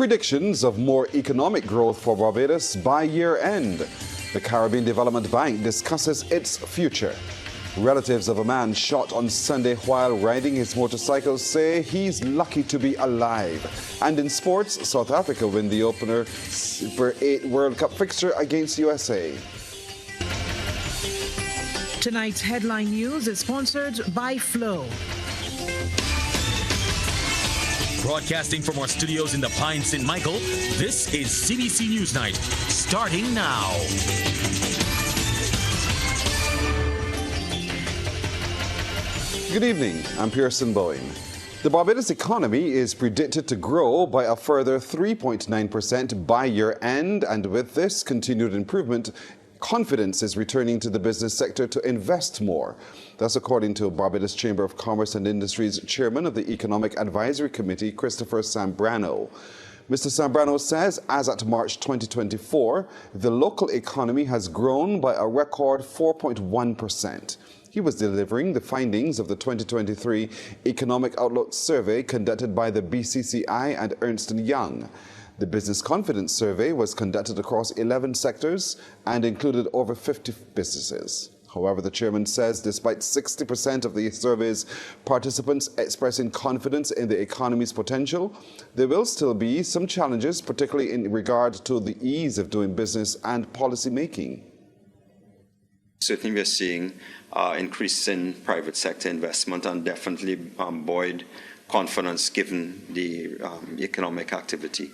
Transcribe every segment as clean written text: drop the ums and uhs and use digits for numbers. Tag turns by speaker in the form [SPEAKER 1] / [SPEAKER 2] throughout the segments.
[SPEAKER 1] Predictions of more economic growth for Barbados by year end. The Caribbean Development Bank discusses its future. Relatives of a man shot on Sunday while riding his motorcycle say he's lucky to be alive. And in sports, South Africa win the opener Super 8 World Cup fixture against USA.
[SPEAKER 2] Tonight's headline news is sponsored by Flow.
[SPEAKER 3] Broadcasting from our studios in the Pine St. Michael, this is CBC NewsNight, starting now.
[SPEAKER 1] Good evening, I'm Pearson Bowen. The Barbados economy is predicted to grow by a further 3.9% by year end, and with this continued improvement, confidence is returning to the business sector to invest more. That's according to Barbados Chamber of Commerce and Industry's chairman of the Economic Advisory Committee, Christopher Zambrano. Mr. Zambrano says as at March 2024, the local economy has grown by a record 4.1%. He was delivering the findings of the 2023 Economic Outlook Survey conducted by the BCCI and Ernst & Young. The Business Confidence Survey was conducted across 11 sectors and included over 50 businesses. However, the chairman says despite 60% of the survey's participants expressing confidence in the economy's potential, there will still be some challenges, particularly in regard to the ease of doing business and policy making.
[SPEAKER 4] Certainly we're seeing increase in private sector investment and definitely buoyed confidence given the economic activity.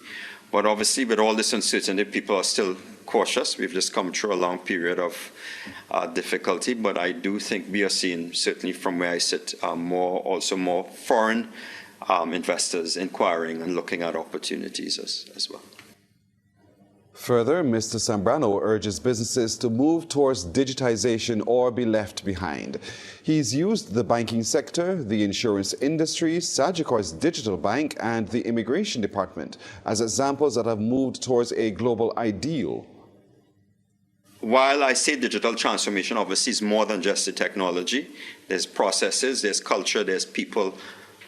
[SPEAKER 4] But obviously with all this uncertainty, people are still cautious. We've just come through a long period of difficulty, but I do think we are seeing, certainly from where I sit, more foreign investors inquiring and looking at opportunities as well.
[SPEAKER 1] Further, Mr. Zambrano urges businesses to move towards digitization or be left behind. He's used the banking sector, the insurance industry, Sagicor's digital bank, and the immigration department as examples that have moved towards a global ideal.
[SPEAKER 4] While I say digital transformation, obviously is more than just the technology. There's processes, there's culture, there's people.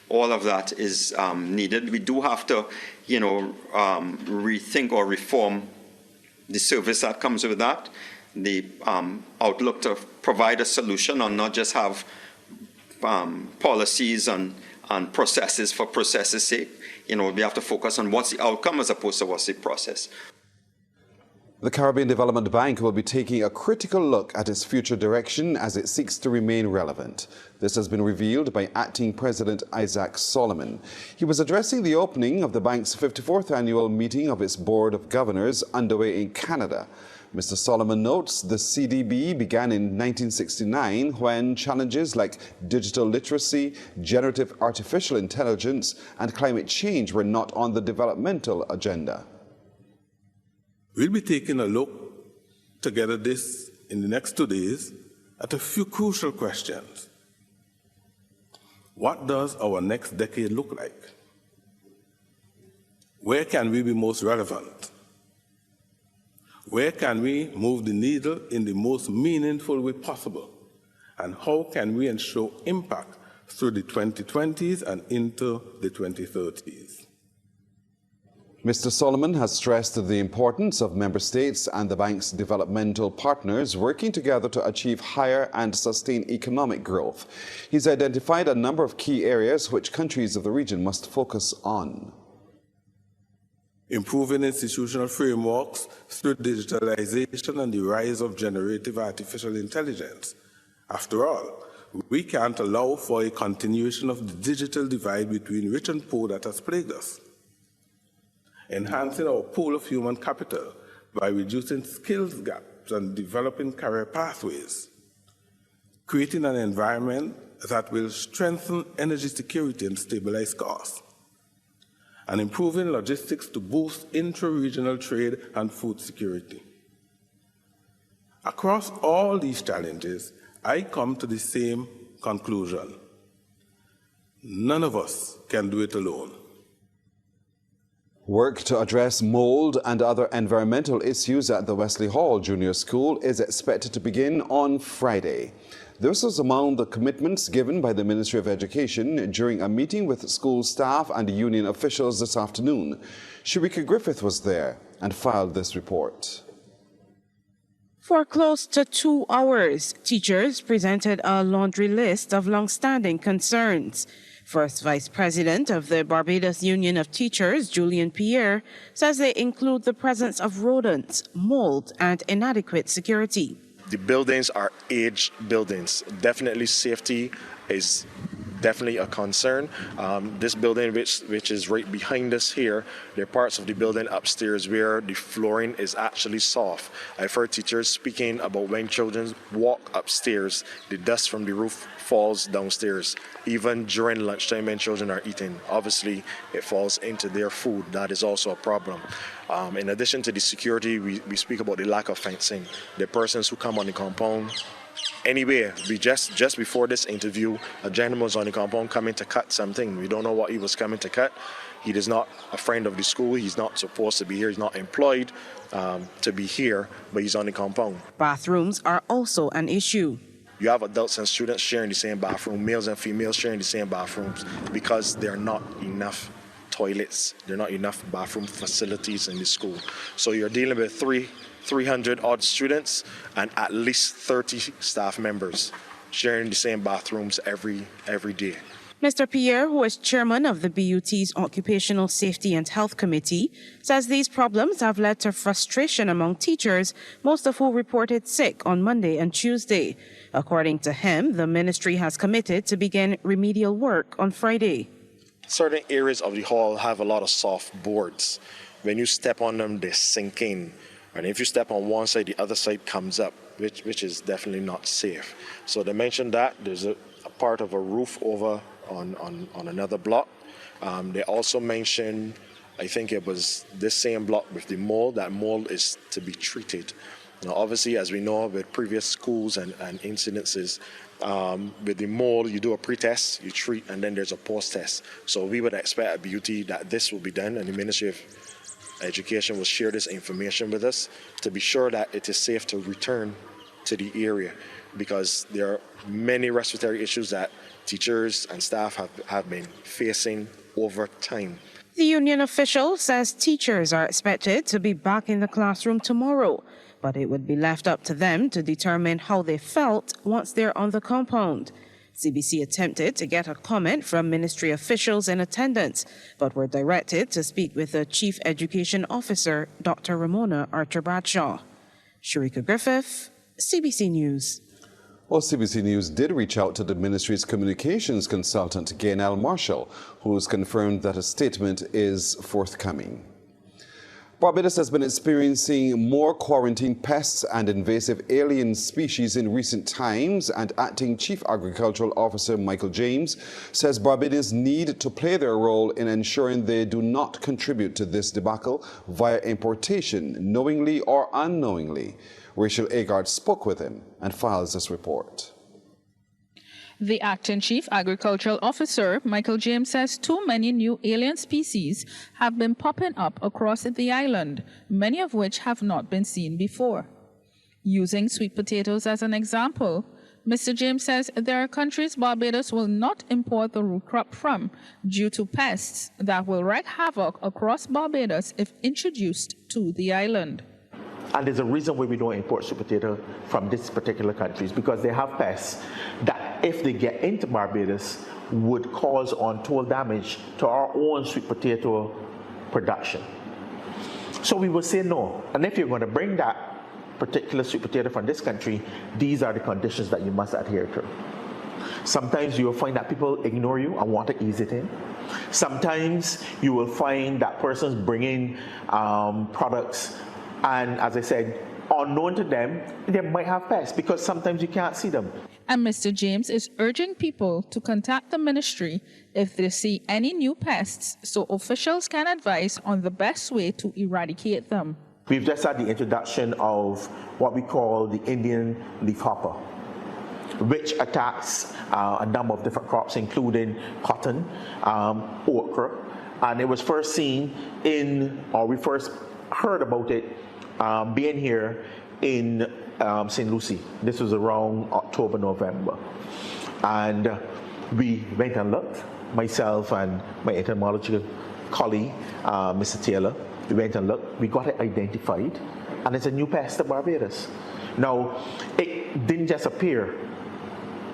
[SPEAKER 4] All of that is needed. We do have to, rethink or reform the service that comes with that, the outlook to provide a solution and not just have policies and processes for processes' sake. We have to focus on what's the outcome as opposed to what's the process.
[SPEAKER 1] The Caribbean Development Bank will be taking a critical look at its future direction as it seeks to remain relevant. This has been revealed by Acting President Isaac Solomon. He was addressing the opening of the bank's 54th annual meeting of its Board of Governors underway in Canada. Mr. Solomon notes the CDB began in 1969 when challenges like digital literacy, generative artificial intelligence, and climate change were not on the developmental agenda.
[SPEAKER 5] We'll be taking a look together in the next 2 days at a few crucial questions. What does our next decade look like? Where can we be most relevant? Where can we move the needle in the most meaningful way possible? And how can we ensure impact through the 2020s and into the 2030s?
[SPEAKER 1] Mr. Solomon has stressed the importance of member states and the bank's developmental partners working together to achieve higher and sustained economic growth. He's identified a number of key areas which countries of the region must focus on.
[SPEAKER 5] Improving institutional frameworks through digitalization and the rise of generative artificial intelligence. After all, we can't allow for a continuation of the digital divide between rich and poor that has plagued us. Enhancing our pool of human capital by reducing skills gaps and developing career pathways. Creating an environment that will strengthen energy security and stabilize costs. And improving logistics to boost intra-regional trade and food security. Across all these challenges, I come to the same conclusion. None of us can do it alone.
[SPEAKER 1] Work to address mold and other environmental issues at the Wesley Hall Junior School is expected to begin on Friday. This was among the commitments given by the Ministry of Education during a meeting with school staff and union officials this afternoon. Sharika Griffith was there and filed this report.
[SPEAKER 6] For close to 2 hours, teachers presented a laundry list of long-standing concerns. First Vice President of the Barbados Union of Teachers, Julian Pierre, says they include the presence of rodents, mold, and inadequate security.
[SPEAKER 7] The buildings are aged buildings. Definitely safety is definitely a concern. This building, which is right behind us here, there are parts of the building upstairs where the flooring is actually soft. I've heard teachers speaking about when children walk upstairs, the dust from the roof falls downstairs. Even during lunchtime when children are eating, obviously it falls into their food. That is also a problem. In addition to the security, we speak about the lack of fencing. The persons who come on the compound. Anyway, just before this interview, a gentleman was on the compound coming to cut something. We don't know what he was coming to cut. He is not a friend of the school. He's not supposed to be here. He's not employed to be here, but he's on the compound.
[SPEAKER 6] Bathrooms are also an issue.
[SPEAKER 7] You have adults and students sharing the same bathroom, males and females sharing the same bathrooms because there are not enough toilets. There are not enough bathroom facilities in the school. So you're dealing with 300 odd students and at least 30 staff members sharing the same bathrooms every day.
[SPEAKER 6] Mr. Pierre, who is chairman of the BUT's Occupational Safety and Health Committee, says these problems have led to frustration among teachers, most of who reported sick on Monday and Tuesday. According to him, the ministry has committed to begin remedial work on Friday.
[SPEAKER 7] Certain areas of the hall have a lot of soft boards. When you step on them, they sink in. And if you step on one side, the other side comes up, which is definitely not safe. So they mentioned that there's a part of a roof over on another block. They also mentioned, I think it was this same block with the mold. That mold is to be treated. Now, obviously, as we know with previous schools and incidences, with the mold, you do a pre-test, you treat, and then there's a post-test. So we would expect at BUT that this will be done, and the Ministry of Education will share this information with us to be sure that it is safe to return to the area, because there are many respiratory issues that teachers and staff have been facing over time.
[SPEAKER 6] The union official says teachers are expected to be back in the classroom tomorrow, but it would be left up to them to determine how they felt once they're on the compound. CBC attempted to get a comment from ministry officials in attendance, but were directed to speak with the Chief Education Officer, Dr. Ramona Archer-Bradshaw. Sharika Griffith, CBC News.
[SPEAKER 1] Well, CBC News did reach out to the ministry's communications consultant, Gaynell Marshall, who has confirmed that a statement is forthcoming. Barbados has been experiencing more quarantine pests and invasive alien species in recent times, and Acting Chief Agricultural Officer Michael James says Barbadians need to play their role in ensuring they do not contribute to this debacle via importation, knowingly or unknowingly. Rachel Agard spoke with him and files this report.
[SPEAKER 8] The Acting Chief Agricultural Officer, Michael James, says too many new alien species have been popping up across the island, many of which have not been seen before. Using sweet potatoes as an example, Mr. James says there are countries Barbados will not import the root crop from due to pests that will wreak havoc across Barbados if introduced to the island.
[SPEAKER 9] And there's a reason why we don't import sweet potato from these particular countries, because they have pests that, if they get into Barbados, would cause untold damage to our own sweet potato production. So we will say no. And if you're going to bring that particular sweet potato from this country, these are the conditions that you must adhere to. Sometimes you will find that people ignore you and want to ease it in. Sometimes you will find that person's bringing products, and as I said, unknown to them, they might have pests because sometimes you can't see them.
[SPEAKER 8] And Mr. James is urging people to contact the ministry if they see any new pests so officials can advise on the best way to eradicate them.
[SPEAKER 9] We've just had the introduction of what we call the Indian leafhopper, which attacks a number of different crops, including cotton, okra, and it was first seen we first heard about it being here in St. Lucie. This was around October, November. And we went and looked, myself and my entomological colleague, Mr. Taylor. We went and looked, we got it identified, and it's a new pest of Barbados. Now, it didn't just appear.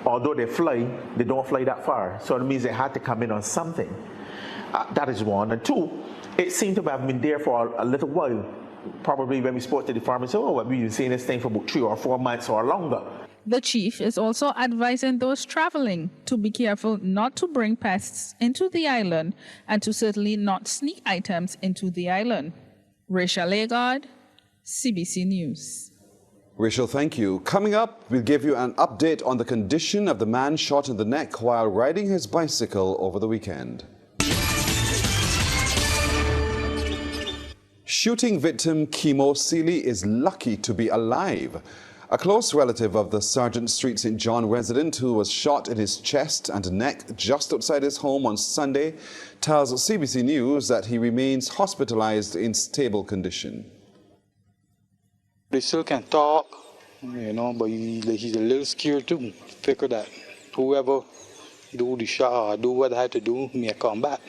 [SPEAKER 9] Although they fly, they don't fly that far. So it means they had to come in on something. That is one. And two, it seemed to have been there for a little while. Probably when we spoke to the farmers, oh, we've been seeing this thing for about 3 or 4 months or longer.
[SPEAKER 8] The chief is also advising those traveling to be careful not to bring pests into the island and to certainly not sneak items into the island. Rachel Agard, CBC News.
[SPEAKER 1] Rachel, thank you. Coming up, we'll give you an update on the condition of the man shot in the neck while riding his bicycle over the weekend. Shooting victim Kimo Seeley is lucky to be alive. A close relative of the Sargent Street St. John resident who was shot in his chest and neck just outside his home on Sunday tells CBC News that he remains hospitalized in stable condition.
[SPEAKER 10] They still can talk, you know, but he's a little scared too. Figure that whoever do the shot or do what I had to do, may come back.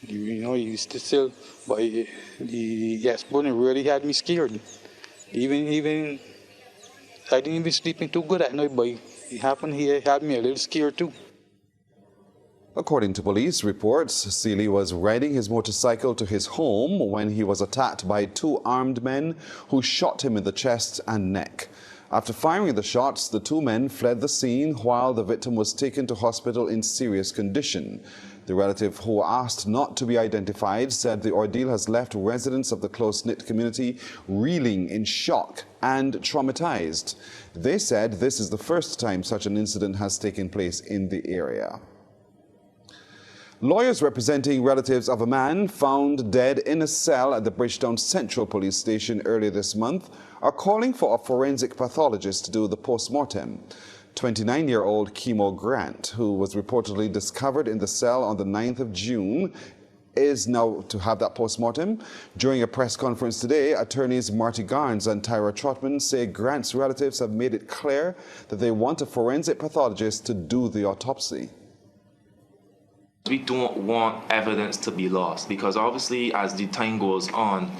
[SPEAKER 10] You know, he's still, but the explosion really had me scared. Even I didn't even sleeping too good at night, but it happened here, had me a little scared too.
[SPEAKER 1] According to police reports, Seeley was riding his motorcycle to his home when he was attacked by 2 armed men who shot him in the chest and neck. After firing the shots, the 2 men fled the scene while the victim was taken to hospital in serious condition. The relative, who asked not to be identified, said the ordeal has left residents of the close-knit community reeling in shock and traumatized. They said this is the first time such an incident has taken place in the area. Lawyers representing relatives of a man found dead in a cell at the Bridgetown Central Police Station earlier this month are calling for a forensic pathologist to do the post-mortem. 29-year-old Kimo Grant, who was reportedly discovered in the cell on the 9th of June, is now to have that post-mortem. During a press conference today, attorneys Marty Garnes and Tyra Trotman say Grant's relatives have made it clear that they want a forensic pathologist to do the autopsy.
[SPEAKER 11] We don't want evidence to be lost because obviously as the time goes on,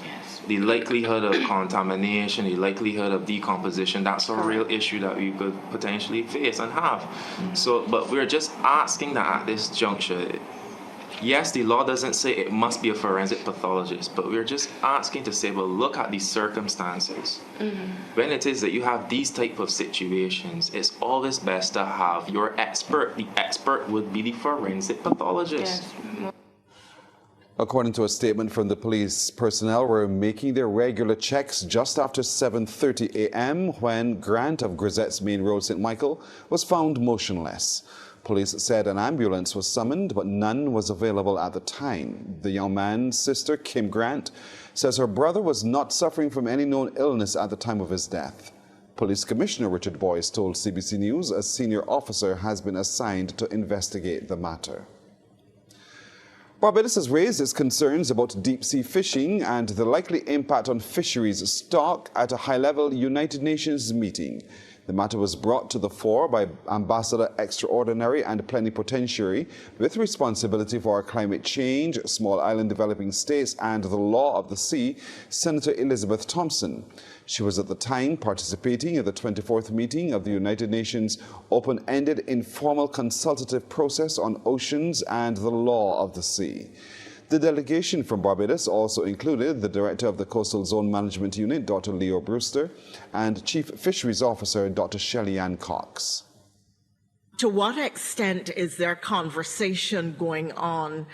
[SPEAKER 11] the likelihood of contamination, the likelihood of decomposition, that's a real issue that we could potentially face and have. So, but we're just asking that at this juncture, yes, the law doesn't say it must be a forensic pathologist, but we're just asking to say, well, look at the circumstances. When it is that you have these type of situations, it's always best to have your expert. The expert would be the forensic pathologist. Yes.
[SPEAKER 1] According to a statement from the police, personnel were making their regular checks just after 7:30 a.m. when Grant of Grisette's Main Road, St. Michael, was found motionless. Police said an ambulance was summoned, but none was available at the time. The young man's sister, Kim Grant, says her brother was not suffering from any known illness at the time of his death. Police Commissioner Richard Boyce told CBC News a senior officer has been assigned to investigate the matter. Barbados has raised its concerns about deep-sea fishing and the likely impact on fisheries stock at a high-level United Nations meeting. The matter was brought to the fore by Ambassador Extraordinary and Plenipotentiary with responsibility for climate change, small island developing states, and the law of the sea, Senator Elizabeth Thompson. She was at the time participating in the 24th meeting of the United Nations open-ended informal consultative process on oceans and the law of the sea. The delegation from Barbados also included the Director of the Coastal Zone Management Unit, Dr. Leo Brewster, and Chief Fisheries Officer, Dr. Shelley-Ann Cox.
[SPEAKER 12] To what extent is there conversation going on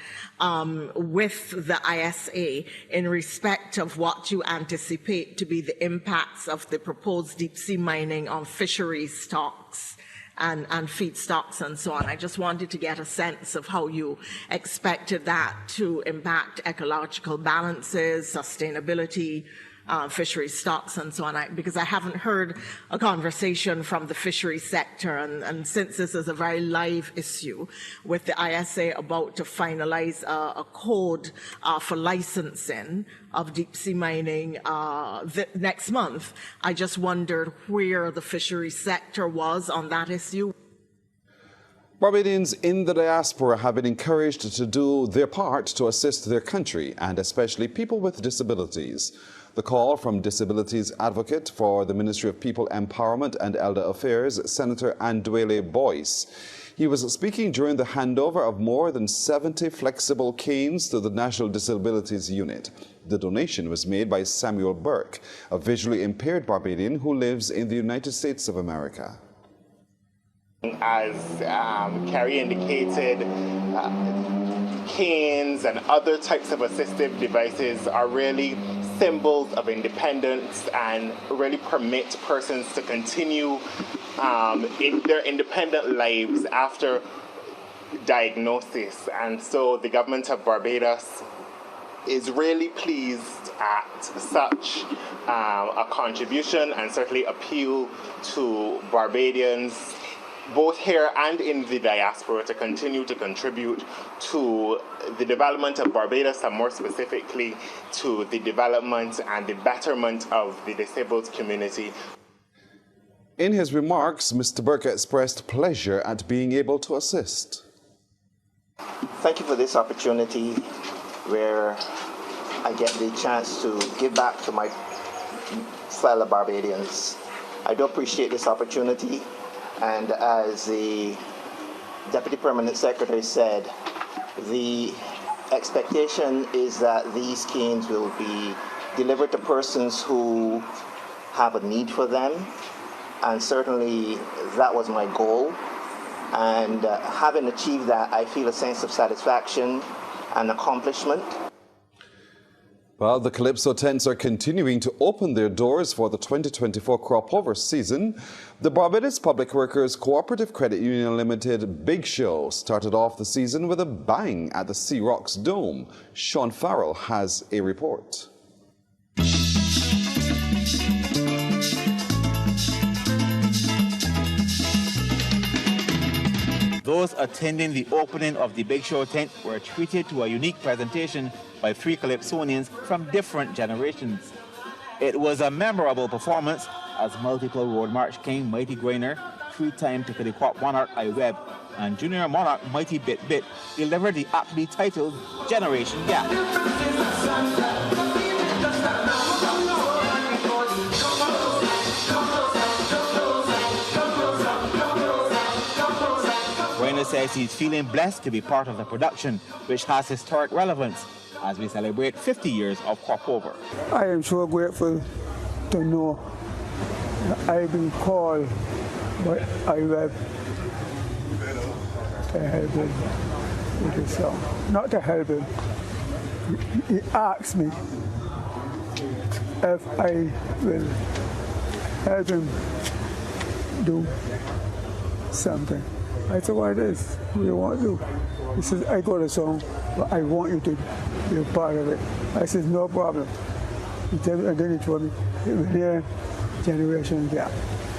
[SPEAKER 12] with the ISA in respect of what you anticipate to be the impacts of the proposed deep-sea mining on fisheries stocks and feed stocks and so on? I just wanted to get a sense of how you expected that to impact ecological balances, sustainability, fishery stocks and so on, because I haven't heard a conversation from the fishery sector, and since this is a very live issue with the ISA about to finalize a code for licensing of deep sea mining next month, I just wondered where the fishery sector was on that issue.
[SPEAKER 1] Barbadians in the diaspora have been encouraged to do their part to assist their country, and especially people with disabilities. The call from disabilities advocate for the Ministry of People Empowerment and Elder Affairs, Senator Andwele Boyce. He was speaking during the handover of more than 70 flexible canes to the National Disabilities Unit. The donation was made by Samuel Burke, a visually impaired Barbadian who lives in the United States of America.
[SPEAKER 13] As Carrie indicated, canes and other types of assistive devices are really symbols of independence and really permit persons to continue in their independent lives after diagnosis. And so the government of Barbados is really pleased at such a contribution, and certainly appeal to Barbadians both here and in the diaspora to continue to contribute to the development of Barbados, and more specifically to the development and the betterment of the disabled community.
[SPEAKER 1] In his remarks, Mr. Burke expressed pleasure at being able to assist.
[SPEAKER 14] Thank you for this opportunity where I get the chance to give back to my fellow Barbadians. I do appreciate this opportunity. And as the Deputy Permanent Secretary said, the expectation is that these canes will be delivered to persons who have a need for them. And certainly that was my goal. And having achieved that, I feel a sense of satisfaction and accomplishment.
[SPEAKER 1] Well, the Calypso tents are continuing to open their doors for the 2024 crop over season. The Barbados Public Workers Cooperative Credit Union Limited Big Show started off the season with a bang at the Sea Rocks Dome. Sean Farrell has a report.
[SPEAKER 15] Those attending the opening of the Big Show tent were treated to a unique presentation by 3 Calypsonians from different generations. It was a memorable performance as multiple Road March King Mighty Grainer, 3-time Pickety Crop Monarch I-Web, and Junior Monarch Mighty Bit Bit delivered the aptly titled Generation Gap. Grainer says he's feeling blessed to be part of the production, which has historic relevance as we celebrate 50 years of crop over.
[SPEAKER 16] I am so grateful to know I've been called by I-Web to help him with his song. Not to help him. He asked me if I will help him do something. I said, what is? What do you want to do? He says, I got a song, but I want you to be a part of it. I said, no problem. And then he told me, it was their generation gap.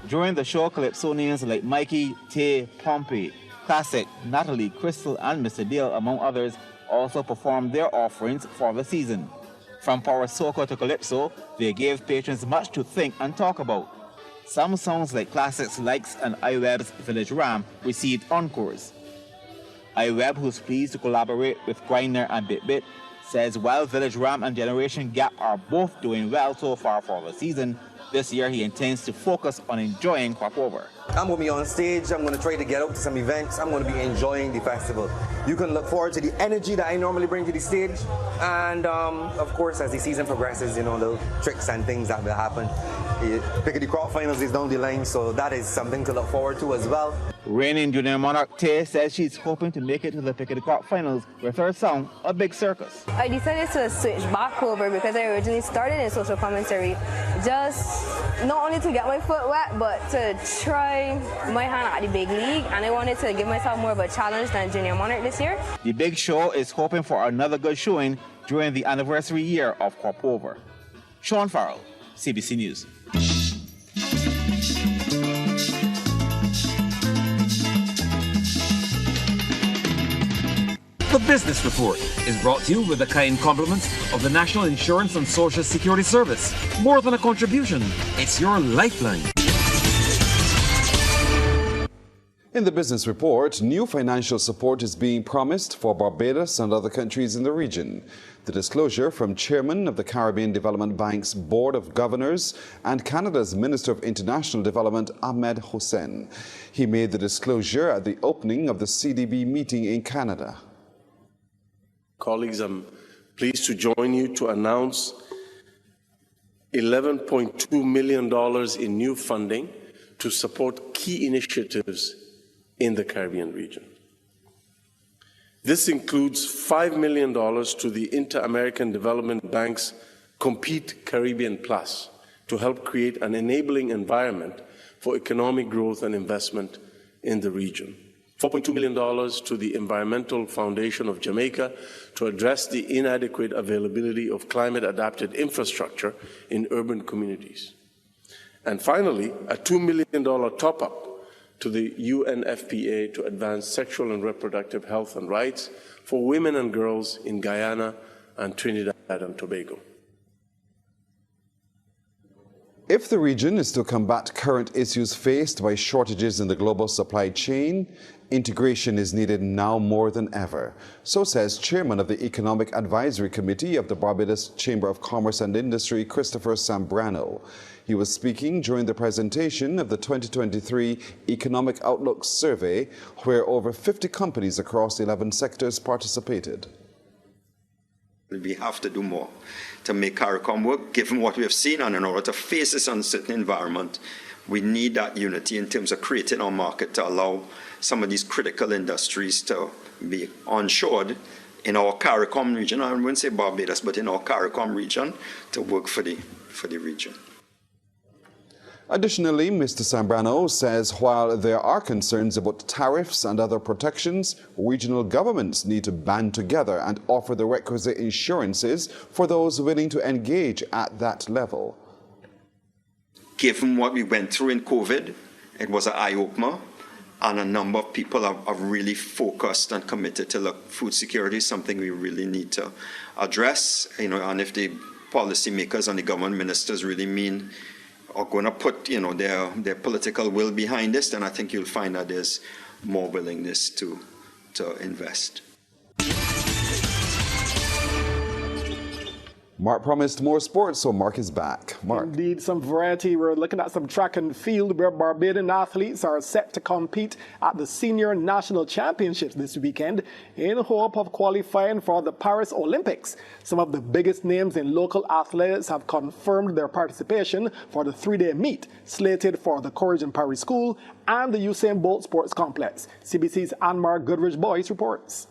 [SPEAKER 15] During the show, Calypsonians like Mikey, Tay, Pompey, Classic, Natalie, Crystal, and Mr. Dale, among others, also performed their offerings for the season. From Power Soca to Calypso, they gave patrons much to think and talk about. Some songs like Classic's Likes and I-Web's Village Ram received encores. I-Web, who's pleased to collaborate with Griner and Bit Bit, says while Village Ram and Generation Gap are both doing well so far for the season, this year he intends to focus on enjoying crop over.
[SPEAKER 17] I'm going to be on stage, I'm going to try to get out to some events, I'm going to be enjoying the festival. You can look forward to the energy that I normally bring to the stage, and of course as the season progresses, you know, little tricks and things that will happen. Pickety Crop Finals is down the line, so that is something to look forward to as well.
[SPEAKER 15] Reigning Junior Monarch Tay says she's hoping to make it to the Pickety Crop Finals with her song, A Big Circus.
[SPEAKER 18] I decided to switch back over because I originally started in social commentary just not only to get my foot wet, but to try my hand at the big league, and I wanted to give myself more of a challenge than Junior Monarch this year.
[SPEAKER 15] The Big Show is hoping for another good showing during the anniversary year of crop over. Sean Farrell, CBC News.
[SPEAKER 19] The Business Report is brought to you with the kind compliments of the National Insurance and Social Security Service. More than a contribution, it's your lifeline.
[SPEAKER 1] In the Business Report, new financial support is being promised for Barbados and other countries in the region. The disclosure from Chairman of the Caribbean Development Bank's Board of Governors and Canada's Minister of International Development, Ahmed Hussein. He made the disclosure at the opening of the CDB meeting in Canada.
[SPEAKER 20] Colleagues, I'm pleased to join you to announce $11.2 million in new funding to support key initiatives in the Caribbean region. This includes $5 million to the Inter-American Development Bank's Compete Caribbean Plus to help create an enabling environment for economic growth and investment in the region. $4.2 million to the Environmental Foundation of Jamaica to address the inadequate availability of climate-adapted infrastructure in urban communities. And finally, a $2 million top-up to the UNFPA to advance sexual and reproductive health and rights for women and girls in Guyana and Trinidad and Tobago.
[SPEAKER 1] If the region is to combat current issues faced by shortages in the global supply chain, integration is needed now more than ever. So says Chairman of the Economic Advisory Committee of the Barbados Chamber of Commerce and Industry, Christopher Zambrano. He was speaking during the presentation of the 2023 Economic Outlook Survey, where over 50 companies across 11 sectors participated.
[SPEAKER 4] We have to do more to make CARICOM work, given what we have seen, and in order to face this uncertain environment, we need that unity in terms of creating our market to allow some of these critical industries to be onshored in our CARICOM region. I wouldn't say Barbados, but in our CARICOM region to work for the region.
[SPEAKER 1] Additionally, Mr. Zambrano says while there are concerns about tariffs and other protections, regional governments need to band together and offer the requisite insurances for those willing to engage at that level.
[SPEAKER 4] Given what we went through in COVID, it was an eye-opener, and a number of people are really focused and committed to look, food security is something we really need to address, and if the policymakers and the government ministers really mean are going to put, their political will behind this, then I think you'll find that there's more willingness to invest.
[SPEAKER 1] Mark promised more sports, so Mark is back. Mark.
[SPEAKER 21] Indeed, some variety. We're looking at some track and field where Barbadian athletes are set to compete at the Senior National Championships this weekend in hope of qualifying for the Paris Olympics. Some of the biggest names in local athletics have confirmed their participation for the three-day meet, slated for the Courage and Paris School and the Usain Bolt Sports Complex. CBC's Anmar Goodrich-Boyce reports.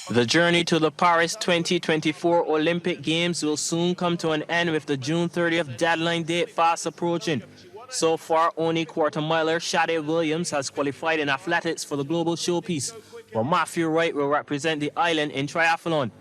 [SPEAKER 22] The journey to the Paris 2024 Olympic Games will soon come to an end with the June 30th deadline date fast approaching. So far, only quarter-miler Shade Williams has qualified in athletics for the global showpiece, while Matthew Wright will represent the island in triathlon.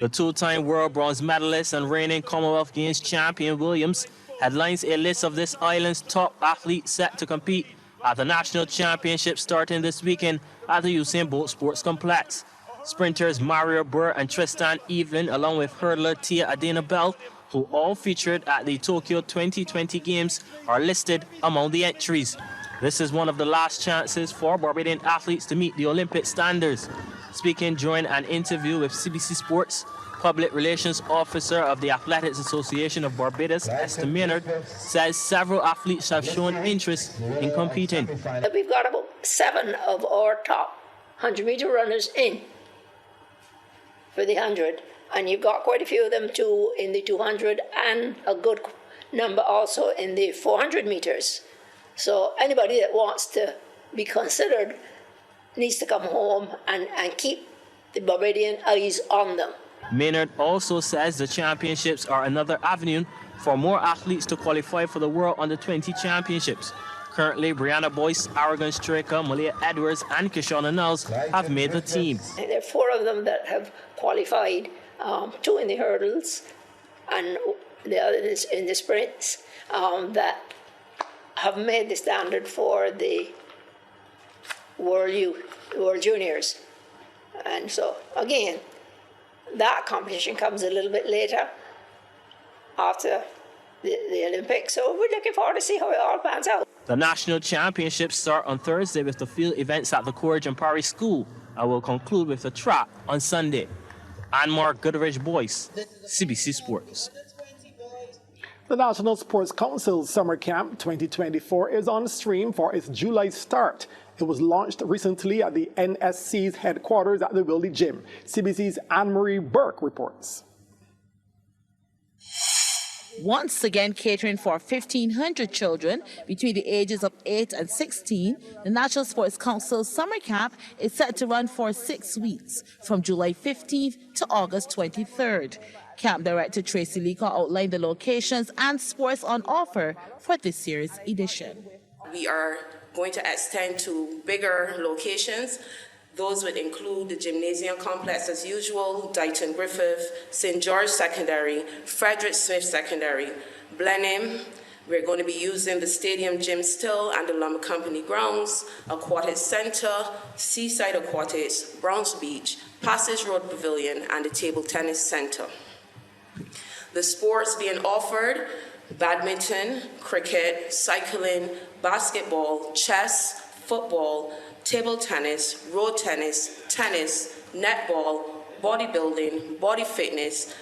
[SPEAKER 22] The two-time world bronze medalist and reigning Commonwealth Games champion Williams headlines a list of this island's top athletes set to compete at the national championship starting this weekend at the Usain Bolt Sports Complex. Sprinters Mario Burr and Tristan Evelyn, along with hurdler Tia Adena Bell, who all featured at the Tokyo 2020 Games, are listed among the entries. This is one of the last chances for Barbadian athletes to meet the Olympic standards. Speaking during an interview with CBC Sports, Public Relations Officer of the Athletics Association of Barbados, Esther Maynard, says several athletes have shown interest in competing.
[SPEAKER 23] We've got about 7 of our top 100-meter runners in for the 100, and you've got quite a few of them too in the 200 and a good number also in the 400 meters. So anybody that wants to be considered needs to come home and keep the Barbadian eyes on them.
[SPEAKER 22] Maynard also says the championships are another avenue for more athletes to qualify for the World Under-20 Championships. Currently, Brianna Boyce, Aragon Straker, Malia Edwards, and Kishonna Knowles have made the team.
[SPEAKER 23] There are 4 of them that have qualified, 2 in the hurdles, and the others in the sprints that have made the standard for the World Juniors. And so, again, that competition comes a little bit later after the Olympics. So we're looking forward to see how it all pans out.
[SPEAKER 22] The national championships start on Thursday with the field events at the Courage and Paris School and will conclude with the track on Sunday. Anmar Goodrich Boyce, CBC Sports.
[SPEAKER 21] The National Sports Council's Summer Camp 2024 is on stream for its July start. It was launched recently at the NSC's headquarters at the Wildy Gym. CBC's Anne-Marie Burke reports.
[SPEAKER 2] Once again catering for 1,500 children between the ages of 8 and 16, the National Sports Council's Summer Camp is set to run for 6 weeks, from July 15th to August 23rd. Camp Director Tracy Leaker outlined the locations and sports on offer for this year's edition.
[SPEAKER 3] We are going to extend to bigger locations. Those would include the gymnasium complex as usual, Dighton Griffith, St. George Secondary, Frederick Smith Secondary, Blenheim. We're going to be using the stadium gym still and the Lumber Company grounds, Aquatic Center, Seaside Aquatics, Browns Beach, Passage Road Pavilion, and the Table Tennis Center. The sports being offered: badminton, cricket, cycling, basketball, chess, football, table tennis, road tennis, tennis, netball, bodybuilding, body fitness,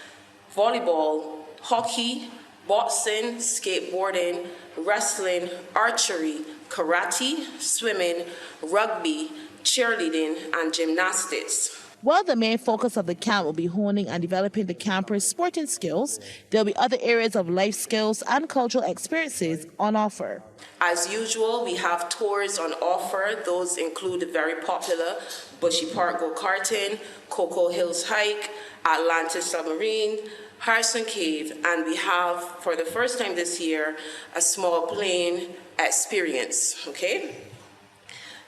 [SPEAKER 3] volleyball, hockey, boxing, skateboarding, wrestling, archery, karate, swimming, rugby, cheerleading, and gymnastics.
[SPEAKER 2] While the main focus of the camp will be honing and developing the campers' sporting skills, there will be other areas of life skills and cultural experiences on offer.
[SPEAKER 3] As usual, we have tours on offer. Those include the very popular Bushy Park Go-Karting, Cocoa Hills Hike, Atlantis Submarine, Harrison Cave, and we have, for the first time this year, a small plane experience, okay?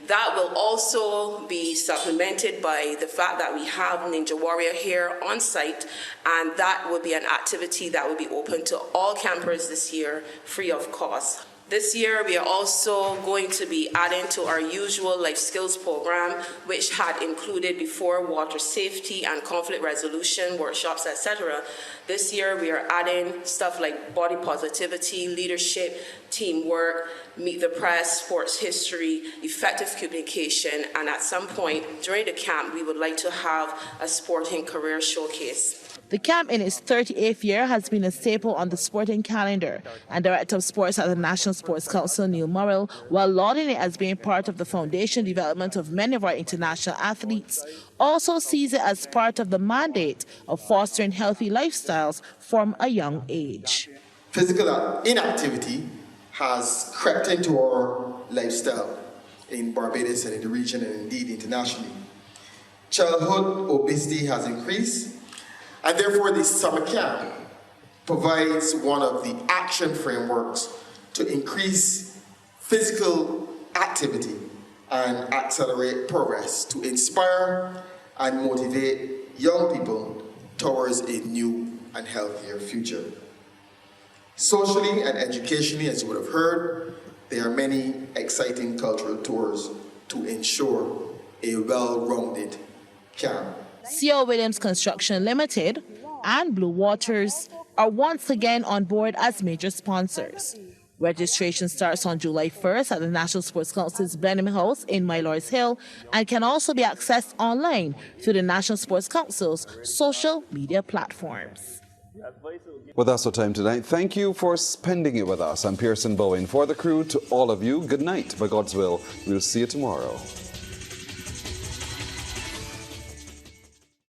[SPEAKER 3] That will also be supplemented by the fact that we have Ninja Warrior here on site, and that will be an activity that will be open to all campers this year, free of cost. This year, we are also going to be adding to our usual life skills program, which had included before water safety and conflict resolution workshops, etc. This year, we are adding stuff like body positivity, leadership, teamwork, meet the press, sports history, effective communication, and at some point during the camp, we would like to have a sporting career showcase.
[SPEAKER 2] The camp in its 38th year has been a staple on the sporting calendar, and Director of Sports at the National Sports Council, Neil Murrell, while lauding it as being part of the foundation development of many of our international athletes, also sees it as part of the mandate of fostering healthy lifestyles from a young age.
[SPEAKER 5] Physical inactivity has crept into our lifestyle in Barbados and in the region and indeed internationally. Childhood obesity has increased, and therefore the summer camp provides one of the action frameworks to increase physical activity and accelerate progress to inspire and motivate young people towards a new and healthier future. Socially and educationally, as you would have heard, there are many exciting cultural tours to ensure a well-rounded camp.
[SPEAKER 2] C.O. Williams Construction Limited and Blue Waters are once again on board as major sponsors. Registration starts on July 1st at the National Sports Council's Blenheim House in Mylords Hill and can also be accessed online through the National Sports Council's social media platforms.
[SPEAKER 1] Well, that's our time tonight. Thank you for spending it with us. I'm Pearson Bowen. For the crew, to all of you, good night. By God's will, we'll see you tomorrow.